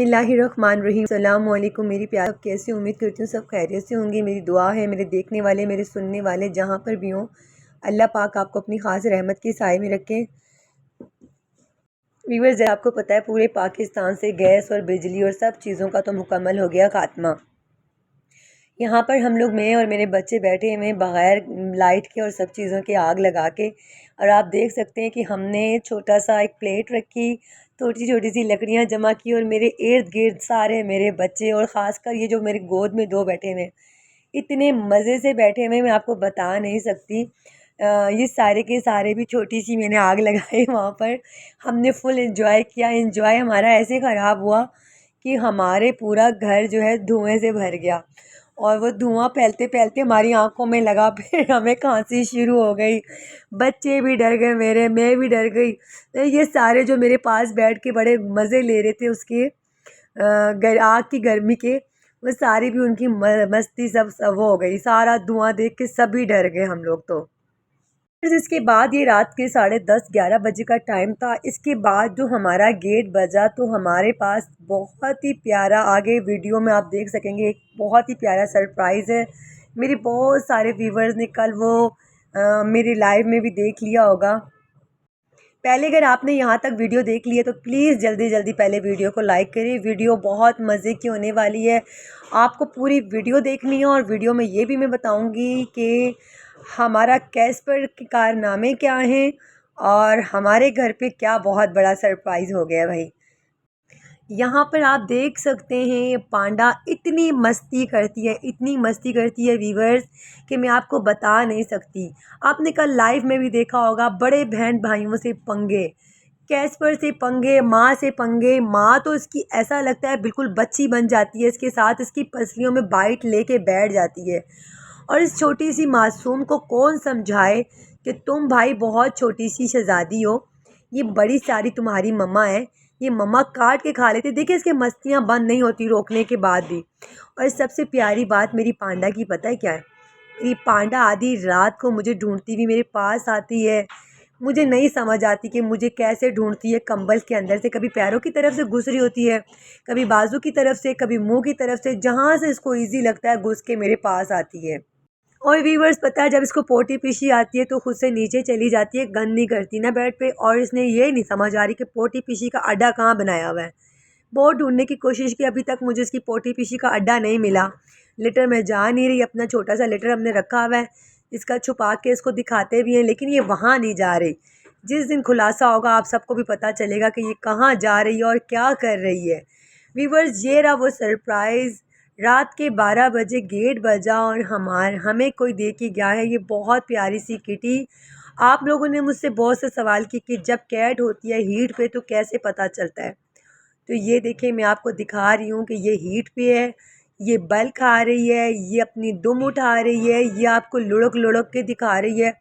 बिस्मिल्लाहिर्रहमानिर्रहीम। अस्सलामु अलैकुम मेरी प्यार, कैसे उम्मीद करती हूँ सब खैरियत से होंगे। मेरी दुआ है मेरे देखने वाले मेरे सुनने वाले जहाँ पर भी हों, अल्लाह पाक आपको अपनी ख़ास रहमत के साए में रखें। व्यूअर्स, आपको पता है पूरे पाकिस्तान से गैस और बिजली और सब चीज़ों का तो मुकम्मल हो गया खात्मा। यहाँ पर हम लोग, मैं और मेरे बच्चे बैठे हुए बग़ैर लाइट के और सब चीज़ों के आग लगा के, और आप देख सकते हैं कि हमने छोटा सा एक प्लेट रखी, छोटी छोटी सी लकड़ियाँ जमा की और मेरे इर्द गिर्द सारे मेरे बच्चे और ख़ासकर ये जो मेरे गोद में दो बैठे हुए, इतने मज़े से बैठे हुए मैं आपको बता नहीं सकती। ये सारे के सारे भी छोटी सी मैंने आग लगाई वहाँ पर। हमने फुल एंजॉय किया। एंजॉय हमारा ऐसे ख़राब हुआ कि हमारे पूरा घर जो है धुएं से भर गया, और वो धुआं फैलते फैलते हमारी आंखों में लगा। फिर हमें खांसी शुरू हो गई, बच्चे भी डर गए मेरे, मैं भी डर गई। तो ये सारे जो मेरे पास बैठ के बड़े मज़े ले रहे थे उसके आग की गर्मी के, वो सारी भी उनकी मस्ती सब वो हो गई। सारा धुआं देख के सभी डर गए हम लोग तो। फिर इसके बाद ये रात के 10:30-11 बजे का टाइम था। इसके बाद जो हमारा गेट बजा तो हमारे पास बहुत ही प्यारा, आगे वीडियो में आप देख सकेंगे, एक बहुत ही प्यारा सरप्राइज़ है। मेरे बहुत सारे व्यूवर्स ने कल वो मेरे लाइव में भी देख लिया होगा। पहले अगर आपने यहाँ तक वीडियो देख ली है तो प्लीज़ जल्दी जल्दी पहले वीडियो को लाइक करिए। वीडियो बहुत मज़े की होने वाली है, आपको पूरी वीडियो देखनी है। और वीडियो में ये भी मैं बताऊँगी कि हमारा कैस्पर के कारनामे क्या हैं और हमारे घर पे क्या बहुत बड़ा सरप्राइज़ हो गया भाई। यहाँ पर आप देख सकते हैं ये पांडा इतनी मस्ती करती है, इतनी मस्ती करती है व्यूवर्स, कि मैं आपको बता नहीं सकती। आपने कल लाइव में भी देखा होगा, बड़े बहन भाइयों से पंगे, कैस्पर से पंगे, माँ से पंगे। माँ तो इसकी ऐसा लगता है बिल्कुल बच्ची बन जाती है, इसके साथ इसकी पसलियों में बाइट लेके बैठ जाती है। और इस छोटी सी मासूम को कौन समझाए कि तुम भाई बहुत छोटी सी शहज़ादी हो, ये बड़ी सारी तुम्हारी मम्मा है, ये मम्मा काट के खा लेती। देखिए इसके मस्तियाँ बंद नहीं होती रोकने के बाद भी। और सबसे प्यारी बात मेरी पांडा की पता है क्या है? मेरी पांडा आधी रात को मुझे ढूंढती हुई मेरे पास आती है। मुझे नहीं समझ आती कि मुझे कैसे ढूंढती है कंबल के अंदर से, कभी पैरों की तरफ से घुस रही होती है, कभी बाजू की तरफ से, कभी मुंह की तरफ से, जहाँ से इसको ईजी लगता है घुस के मेरे पास आती है। और व्यूवर्स, पता है जब इसको पोटी पीसी आती है तो खुद से नीचे चली जाती है, गंद नहीं करती ना बेड पे। और इसने ये नहीं समझ आ रही कि पोटी पीसी का अड्डा कहाँ बनाया हुआ है। बहुत ढूंढने की कोशिश की, अभी तक मुझे इसकी पोटी पीसी का अड्डा नहीं मिला। लेटर में जा नहीं रही, अपना छोटा सा लेटर हमने रखा हुआ है, इसका छुपा के इसको दिखाते भी हैं, लेकिन ये वहाँ नहीं जा रही। जिस दिन खुलासा होगा आप सबको भी पता चलेगा कि ये कहाँ जा रही है और क्या कर रही है। व्यूवर्स, ये रहा वो सरप्राइज़। रात के 12 बजे गेट बजा और हमें कोई दे के गया है ये बहुत प्यारी सी किटी। आप लोगों ने मुझसे बहुत से सवाल किए कि जब कैट होती है हीट पे तो कैसे पता चलता है। तो ये देखिए मैं आपको दिखा रही हूँ कि ये हीट पे है, ये बल खा रही है, ये अपनी दुम उठा रही है, ये आपको लुढ़क लुढ़क के दिखा रही है।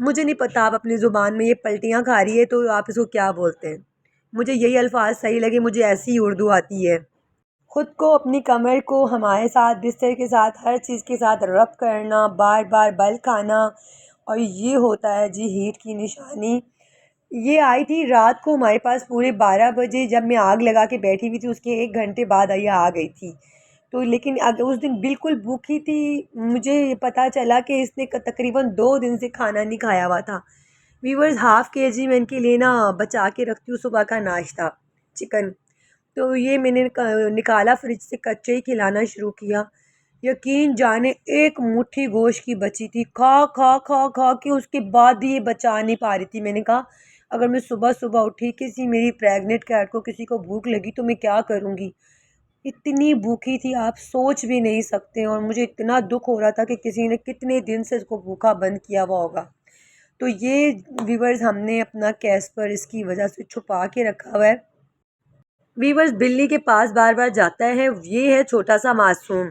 मुझे नहीं पता आप अपनी ज़ुबान में ये पलटियाँ खा रही है तो आप इसको क्या बोलते हैं। मुझे यही अल्फाज सही लगे, मुझे ऐसी ही उर्दू आती है। खुद को, अपनी कमर को हमारे साथ बिस्तर के साथ हर चीज़ के साथ रब करना, बार बार बल खाना, और ये होता है जी हीट की निशानी। ये आई थी रात को हमारे पास पूरे 12 बजे, जब मैं आग लगा के बैठी हुई थी उसके 1 घंटे बाद ये आ गई थी। तो लेकिन उस दिन बिल्कुल भूखी थी। मुझे पता चला कि इसने तकरीबन 2 दिन से खाना नहीं खाया हुआ था। व्यूअर्स, हाफ़ केजी मैं इनके लिए ना बचा के रखती हूँ सुबह का नाश्ता, चिकन। तो ये मैंने निकाला फ्रिज से, कच्चे ही खिलाना शुरू किया। यकीन जाने एक मुट्ठी गोश्त की बची थी, खा खा खा खा के उसके बाद भी ये बचा नहीं पा रही थी। मैंने कहा अगर मैं सुबह सुबह उठी, किसी मेरी प्रेग्नेंट कैट को किसी को भूख लगी तो मैं क्या करूँगी। इतनी भूखी थी आप सोच भी नहीं सकते, और मुझे इतना दुख हो रहा था कि किसी ने कितने दिन से इसको भूखा बंद किया हुआ होगा। तो ये व्यूअर्स, हमने अपना कैस्पर इसकी वजह से छुपा के रखा हुआ है। वीवर्स, बिल्ली के पास बार बार जाता है, ये है छोटा सा मासूम।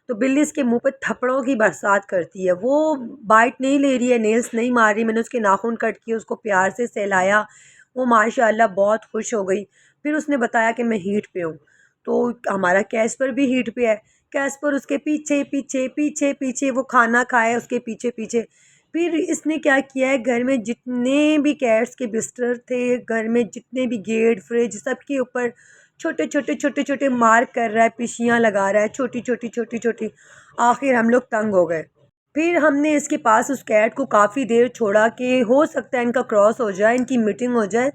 तो बिल्ली इसके मुंह पे थप्पड़ों की बरसात करती है। वो बाइट नहीं ले रही है, नेल्स नहीं मार रही। मैंने उसके नाखून कट किए, उसको प्यार से सहलाया, वो माशाल्लाह बहुत खुश हो गई। फिर उसने बताया कि मैं हीट पे हूँ। तो हमारा कैस्पर भी हीट पे है। कैस्पर उसके पीछे पीछे पीछे पीछे, वो खाना खाए उसके पीछे पीछे। फिर इसने क्या किया है, घर में जितने भी कैट्स के बिस्तर थे, घर में जितने भी गेट, फ्रिज, सबके ऊपर छोटे छोटे छोटे छोटे मार्क कर रहा है, पिशियाँ लगा रहा है, छोटी छोटी छोटी छोटी। आखिर हम लोग तंग हो गए। फिर हमने इसके पास उस कैट को काफ़ी देर छोड़ा कि हो सकता है इनका क्रॉस हो जाए, इनकी मीटिंग हो जाए,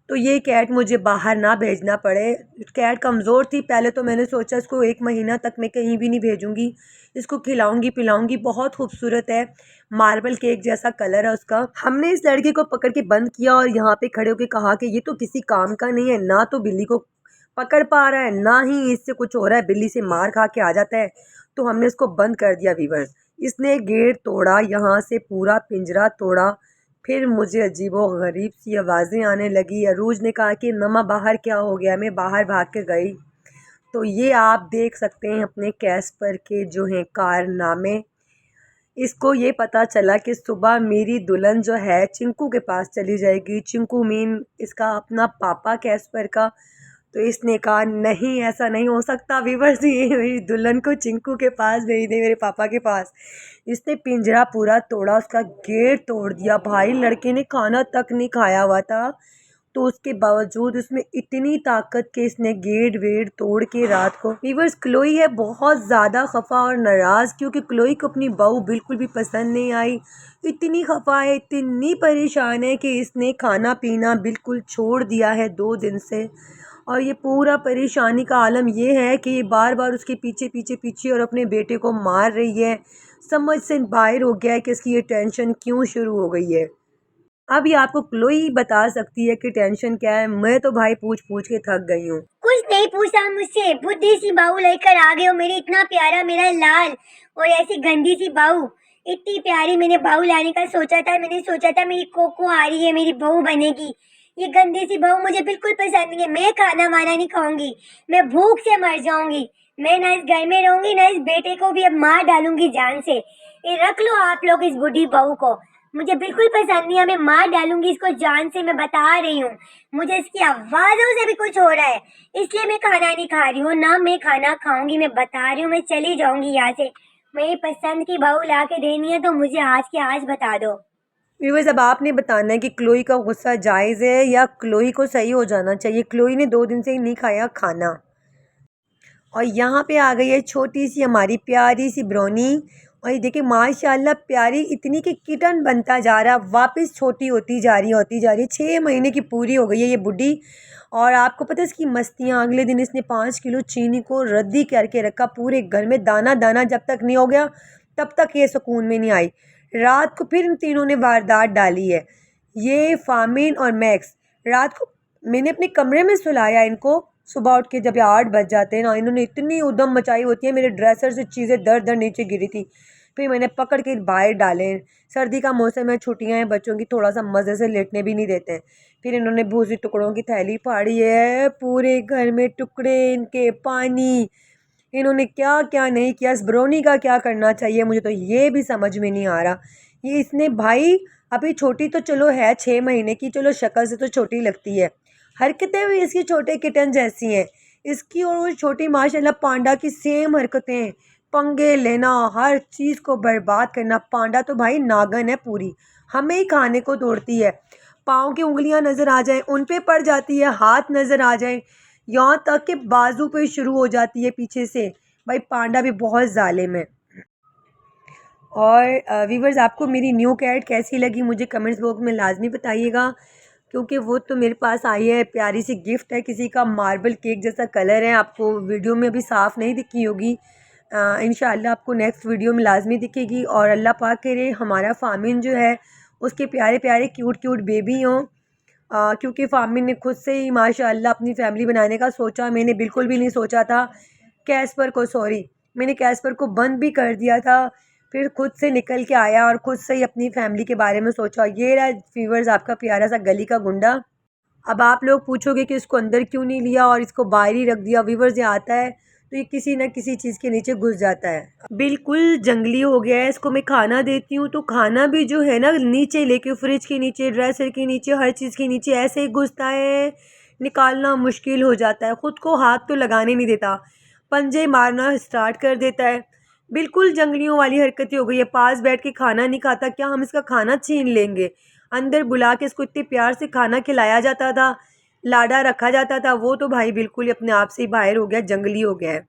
तो ये कैट मुझे बाहर ना भेजना पड़े। कैट कमज़ोर थी। पहले तो मैंने सोचा इसको 1 महीना तक मैं कहीं भी नहीं भेजूँगी, इसको खिलाऊँगी पिलाऊँगी। बहुत खूबसूरत है, मार्बल केक जैसा कलर है उसका। हमने इस लड़के को पकड़ के बंद किया और यहाँ पे खड़े होकर कहा कि ये तो किसी काम का नहीं है, ना तो बिल्ली को पकड़ पा रहा है, ना ही इससे कुछ हो रहा है, बिल्ली से मार खा के आ जाता है। तो हमने इसको बंद कर दिया वीवर्स। इसने गेट तोड़ा, यहाँ से पूरा पिंजरा तोड़ा। फिर मुझे अजीबो-गरीब सी आवाज़ें आने लगी। अरूज ने कहा कि मम्मा बाहर क्या हो गया? मैं बाहर भाग के गई। तो ये आप देख सकते हैं अपने कैस्पर के जो हैं कारनामे। इसको ये पता चला कि सुबह मेरी दुल्हन जो है चिंकू के पास चली जाएगी। चिंकू मीन इसका अपना पापा कैस्पर का। तो इसने कहा नहीं, ऐसा नहीं हो सकता व्यूअर्स, ये मेरी दुल्हन को चिंकू के पास भेज दे, मेरे पापा के पास। इसने पिंजरा पूरा तोड़ा, उसका गेट तोड़ दिया। भाई लड़के ने खाना तक नहीं खाया हुआ था, तो उसके बावजूद उसमें इतनी ताकत के इसने गेट वेट तोड़ के रात को। व्यूअर्स क्लोई है बहुत ज़्यादा खफा और नाराज़, क्योंकि क्लोई को अपनी बहू बिल्कुल भी पसंद नहीं आई। इतनी खफा है, इतनी परेशान है कि इसने खाना पीना बिल्कुल छोड़ दिया है 2 दिन से। और ये पूरा परेशानी का आलम ये है कि ये बार बार उसके पीछे पीछे पीछे और अपने बेटे को मार रही है। समझ से बाहर हो गया है कि इसकी ये टेंशन क्यों शुरू हो गई है। अब ये आपको क्लोई बता सकती है कि टेंशन क्या है। मैं तो भाई पूछ पूछ के थक गई हूँ। कुछ नहीं पूछा मुझसे, बुद्धि सी बहू लेकर आ गए हो मेरे, इतना प्यारा मेरा लाल, और ऐसी गंदी सी बहू। इतनी प्यारी मैंने बहू लाने का सोचा था, मैंने सोचा था मेरी कोको आ रही है, मेरी बहू बनेगी। ये गंदी सी बहू मुझे बिल्कुल पसंद नहीं है। मैं खाना वाना नहीं खाऊंगी, मैं भूख से मर जाऊंगी। मैं ना इस घर में रहूंगी, ना इस बेटे को भी अब मार डालूंगी जान से। ये रख लो आप लोग इस बुढ़ी बहू को, मुझे बिल्कुल पसंद नहीं है। मैं मार डालूंगी इसको जान से, मैं बता रही हूँ। मुझे इसकी आवाजों से भी कुछ हो रहा है, इसलिए मैं खाना नहीं खा रही हूँ, ना मैं खाना खाऊंगी। मैं बता रही हूँ, मैं चली जाऊंगी यहाँ से। मेरी पसंद की बहू ला के देनी है तो मुझे आज के आज बता दो। व्यूअर्स अब आपने बताना है कि क्लोई का गुस्सा जायज़ है या क्लोई को सही हो जाना चाहिए। क्लोई ने 2 दिन से ही नहीं खाया खाना। और यहाँ पे आ गई है छोटी सी हमारी प्यारी सी ब्रोनी। और ये देखिए माशाल्लाह प्यारी इतनी कि किटन बनता जा रहा, वापस छोटी होती जा रही होती जा रही। 6 महीने की पूरी हो गई है ये बुढ़ी। और आपको पता है इसकी मस्तियाँ, अगले दिन इसने 5 किलो चीनी को रद्दी करके रखा पूरे घर में। दाना दाना जब तक नहीं हो गया तब तक ये सुकून में नहीं आई। रात को फिर इन तीनों ने वारदात डाली है, ये फामिन और मैक्स। रात को मैंने अपने कमरे में सुलाया इनको। सुबह उठ के जब ये 8 बज जाते हैं ना, इन्होंने इतनी उधम मचाई होती है, मेरे ड्रेसर से चीज़ें दर दर नीचे गिरी थी। फिर मैंने पकड़ के बाहर डाले। सर्दी का मौसम है, छुट्टियां हैं बच्चों की, थोड़ा सा मज़े से लेटने भी नहीं देते हैं। फिर इन्होंने भूसी टुकड़ों की थैली फाड़ी है, पूरे घर में टुकड़े इनके, पानी। इन्होंने क्या क्या नहीं किया। इस ब्रोनी का क्या करना चाहिए मुझे तो ये भी समझ में नहीं आ रहा। ये इसने भाई अभी छोटी तो चलो है 6 महीने की, चलो शक्ल से तो छोटी लगती है, हरकतें भी इसकी छोटे किटन जैसी हैं। इसकी और वो छोटी माशाल्लाह पांडा की सेम हरकतें, पंगे लेना, हर चीज़ को बर्बाद करना। पांडा तो भाई नागन है पूरी, हमें ही खाने को तोड़ती है। पाँव की उंगलियां नज़र आ जाएं उन पे पड़ जाती है, हाथ नज़र आ जाएं, यहाँ तक कि बाजू पे शुरू हो जाती है पीछे से। भाई पांडा भी बहुत जालिम है। और वीवर्स आपको मेरी न्यू कैट कैसी लगी मुझे कमेंट्स बॉक्स में लाजमी बताइएगा, क्योंकि वो तो मेरे पास आई है, प्यारी सी गिफ्ट है किसी का, मार्बल केक जैसा कलर है। आपको वीडियो में अभी साफ़ नहीं दिखी होगी, इंशाल्लाह आपको नेक्स्ट वीडियो में लाजमी दिखेगी। और अल्लाह पाक करे हमारा फामिन जो है उसके प्यारे प्यारे क्यूट क्यूट बेबी हों, क्योंकि फामिन ने खुद से ही माशाल्लाह अपनी फ़ैमिली बनाने का सोचा। मैंने बिल्कुल भी नहीं सोचा था। कैस्पर को सॉरी, मैंने कैस्पर को बंद भी कर दिया था, फिर खुद से निकल के आया और खुद से ही अपनी फैमिली के बारे में सोचा। ये रहा वीवर्स आपका प्यारा सा गली का गुंडा। अब आप लोग पूछोगे कि इसको अंदर क्यों नहीं लिया और इसको बाहर ही रख दिया। वीवर्स ये आता है तो ये किसी न किसी चीज़ के नीचे घुस जाता है, बिल्कुल जंगली हो गया है। इसको मैं खाना देती हूँ तो खाना भी जो है ना नीचे लेके, फ्रिज के नीचे, ड्रेसर के नीचे, हर चीज़ के नीचे ऐसे ही घुसता है, निकालना मुश्किल हो जाता है। ख़ुद को हाथ तो लगाने नहीं देता, पंजे मारना स्टार्ट कर देता है। बिल्कुल जंगलियों वाली हरकतें हो गई है। पास बैठ के खाना नहीं खाता, क्या हम इसका खाना छीन लेंगे? अंदर बुला के इसको इतने प्यार से खाना खिलाया जाता था, लाडा रखा जाता था वो तो भाई बिल्कुल ही अपने आप से ही बाहर हो गया, जंगली हो गया है।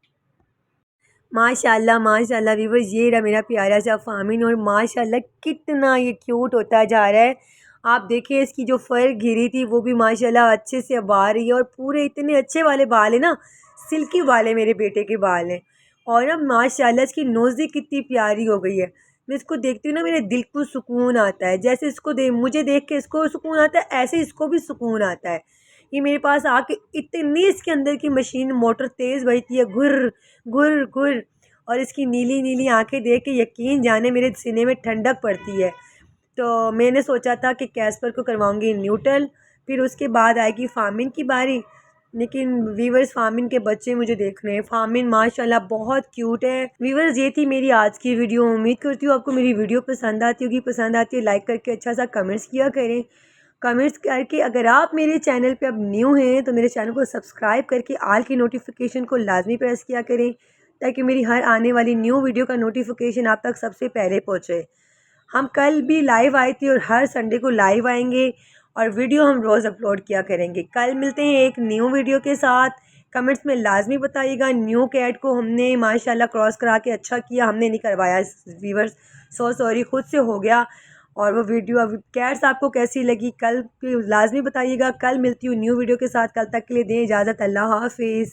माशाल्लाह माशाल्लाह व्यूवर्स, ये रहा मेरा प्यारा सा फामिन और माशाल्लाह कितना ये क्यूट होता जा रहा है। आप देखिए इसकी जो फर घिरी थी वो भी माशाल्लाह अच्छे से अब आ रही है और पूरे इतने अच्छे वाले बाल है ना, सिल्की वाले मेरे बेटे के बाल हैं। और ना माशाल्लाह इसकी नोज़ी कितनी प्यारी हो गई है। मैं इसको देखती हूँ ना मेरे दिल को सुकून आता है, जैसे इसको मुझे देख के इसको सुकून आता है ऐसे इसको भी सुकून आता है। ये मेरे पास आके इतनी इसके अंदर की मशीन मोटर तेज़ बजती है, घुर घुर घुर, और इसकी नीली नीली आंखें देख के यकीन जाने मेरे सीने में ठंडक पड़ती है। तो मैंने सोचा था कि कैस्पर को करवाऊंगी न्यूट्रल, फिर उसके बाद आएगी फामिन की बारी। लेकिन वीवर्स फामिन के बच्चे मुझे देखने हैं। फामिन माशाल्लाह बहुत क्यूट है। वीवर्स ये थी मेरी आज की वीडियो। उम्मीद करती हूँ आपको मेरी वीडियो पसंद आती होगी। पसंद आती है लाइक करके अच्छा सा कमेंट्स किया करें। कमेंट्स करके अगर आप मेरे चैनल पे अब न्यू हैं तो मेरे चैनल को सब्सक्राइब करके आल की नोटिफिकेशन को लाजमी प्रेस किया करें, ताकि मेरी हर आने वाली न्यू वीडियो का नोटिफिकेशन आप तक सबसे पहले पहुँचे। हम कल भी लाइव आए थे और हर संडे को लाइव आएंगे और वीडियो हम रोज़ अपलोड किया करेंगे। कल मिलते हैं एक न्यू वीडियो के साथ। कमेंट्स में लाजमी बताइएगा न्यू कैट को हमने माशाल्लाह क्रॉस करा के अच्छा किया, हमने नहीं करवाया वीवर्स, सो सॉरी, खुद से हो गया। और वो वीडियो अब कैट्स आपको कैसी लगी कल लाजमी बताइएगा। कल मिलती हूँ न्यू वीडियो के साथ, कल तक के लिए दें इजाज़त, अल्लाह हाफिज़।